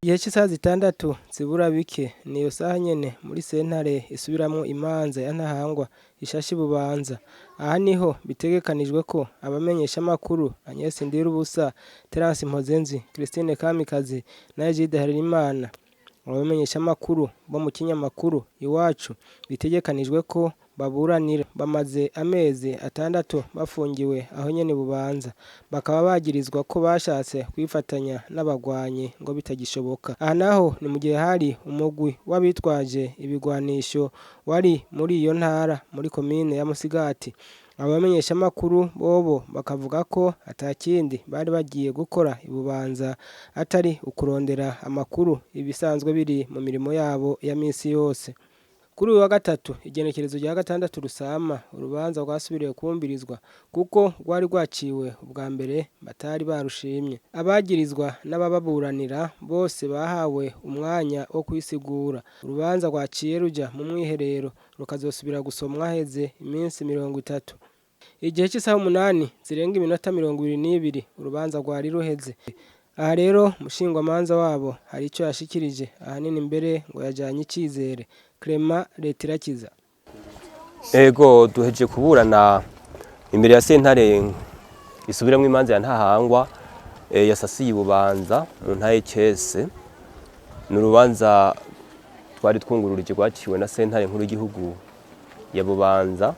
Igihe cy'isaha zitandatu zibura bike niyo saha nyene muri sentare isubiramwo imanza ya ntahangwa ishashi Bubanza. Aha niho bitegekanijwe ko abamenyeshamakuru Agnes Ndirubusa, Terence Mpozenzi, Christine Kamikazi na Egide Harerimana, abamenyeshamakuru bo mu kinyamakuru IWACU bitegekanijwe ko baburanira. Bamaze amezi 6 bafungiwe aho nyene Bubanza, bakaba bagirizwa ko bashatse kwifatanya n'abagwanyi ngo bitagishoboka. Aha naho ni mu gihe hari umugwi w'abitwaje ibigwanisho wari muri iyo ntara muri komine ya Musigati. Abamenyeshamakuru bobo bakavuga ko atakindi bari bagiye gukora Ibubanza atari ukurondera amakuru ibisanzwe biri mu mirimo yabo ya misi yose. Kuri uyu wa gatatu igenekerezo rya 6 Rusama urubanza rwasubiriye kumbirizwa kuko rwari rwaciwe ubwa mbere batari barushimye. Abagirizwa n'abababuranira bose bahawe umwanya wo kwisigura. Urubanza rwaciye ruja mu mwiherero rukazosubira gusomwa heze iminsi 30. Igihe cy'isaha 8 zirenga iminota 22 urubanza rwari ruheze. Aha rero mushingwamanza wabo hari icyo yashikirije ahanini mbere ngo yajanye icizere. Clement Letirakiza. Ego duheje kuburana imbere ya sentare isubiramwo imanza ya ntahangwa yasasiye Bubanza mu ntaye cese. N'urubanza twari twungururije rwaciwe na sentare nkuru y'igihugu ya Bubanza,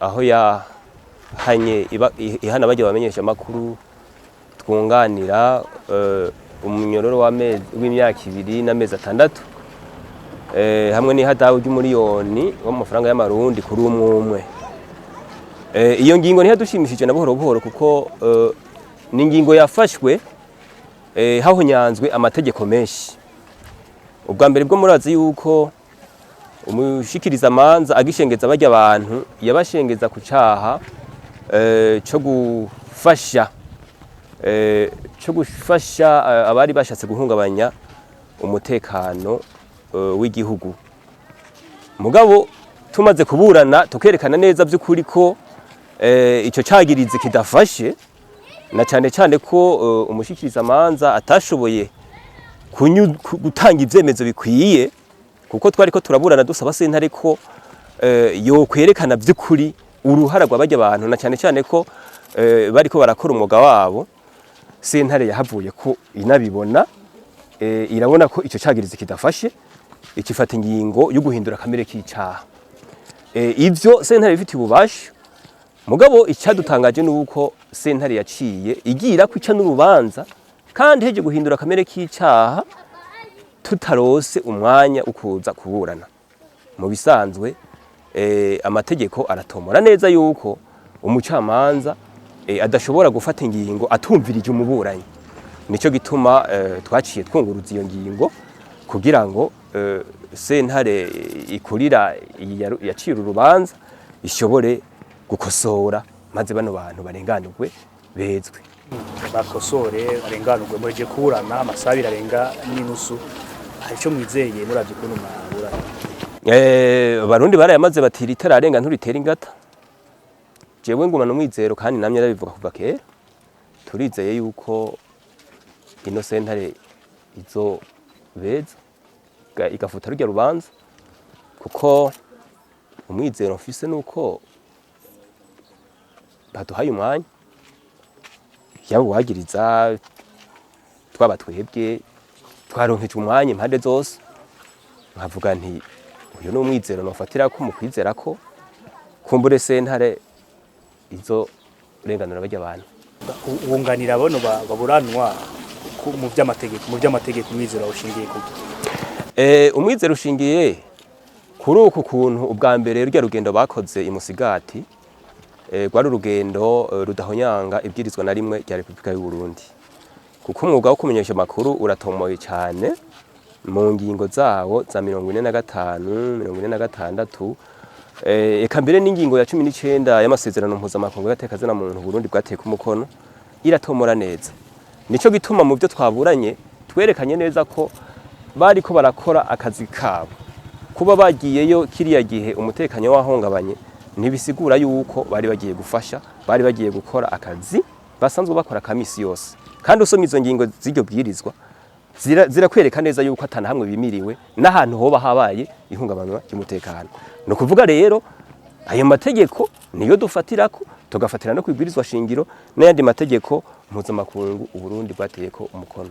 aho yahanye ihana bajya bamenyesha makuru twunganira umunyororo w'imyaka 2 n'amezi 6 hamwe n'ihadabu ry'umuriyoni w'amafaranga y'amarundi kuri umwe. Iyo ngingo ntiyadushimishije na buhoro buhoro kuko ni ingingo yafashwe hahonyanzwe amategeko menshi. Ubwa mbere bwo murazi yuko umushikiriza amanza agishengeza bajya abantu yabashengeza ku caha cyo gufasha abari bashatse guhungabanya umutekano w'igihugu. Mugabo tumaze kuburana tukerekana neza by'ukuri ko icyo cagirize kidafashe, na cyane ko umushikiriza amanza atashoboye gutanga ivyemezo bikwiye, kuko twari ko turaburana dusaba sentare ko yo kwerekana by'ukuri uruhara rw'abajya abantu, na cyane ko bariko barakora umwuga wabo. Sentare yahavuye ko inabibona, irabona ko icyo cagirize kidafashe, ikifata ingingo yo guhindura kamere k'icaha. Ivyo sentare bifite ububasha. Mugabo icyadutangaje nuko sentare yaciye igira kwica n'urubanza kandi heje guhindura kamere k'icaha tutarose umwanya ukuza kuburana. Mu bisanzwe amategeko aratomora neza yuko umucamanza adashobora gufata ingingo atumvirije umuburanyi. Nico gituma twaciye twunguruza iyo ngingo kugira ngo sentare ikurira yacira urubanza ishobore gukosora maze bano bantu barenganurwe bezwe. Bakosore barenganurwe murije kuburana amasabira arenga n'inusu. Icyo mwizeye muravye kuno maburana. Barundi barayamaze batira itararenga nturitera ingata. Jewe ngumana umwizero kandi namye arabivuga kuva kera. Turizeye yuko ino sentare izo beza igafuta rujya rubanza, kuko umwizero mfise nuko baduhaye umwanya yabo wagiriza twaba twebwe twaronkeje umwanya impande zose. Nkavuga nti uyu no mwizero nofatira ko mu kwizera ko kumbure sentare izo renganura bajya abantu. Wunganira bono baburanwa mu by'amategeko umwizero ushingiye kuki? Umwizero ushingiye kuri uku kuntu ubwa mbere rya rugendo bakoze i Musigati rwari urugendo rudahonyanga ibwirizwa na rimwe rya Republika y'u Burundi, kuko umwuga wo kumenyesha makuru uratomoye cyane mu ngingo zawo za 45, 46, eka mbere n'ingingo ya 19 y'amasezerano mpuzamakungu y'atekazina muntu Burundi bwateye ku mukono iratomora neza. Nico gituma mu byo twaburanye twerekanye neza ko bari ko barakora akazi kabo. Kuba bagiyeyo kiriya gihe umutekano wahongabanye ntibisigura yuko bari bagiye gufasha, bari bagiye gukora akazi basanzwe bakora kamisi yose. Kandi usomye izo ngingo z'iryo bwirizwa zirakwereka neza yuko atana hamwe bimiriwe n'ahantu hoba habaye ihungabana ry'umutekano. No kuvuga rero ayo mategeko niyo dufatirako tugafatira no kwibwirizwa shingiro n'ayandi mategeko mpuzamakungu Uburundi bwateyeko umukono.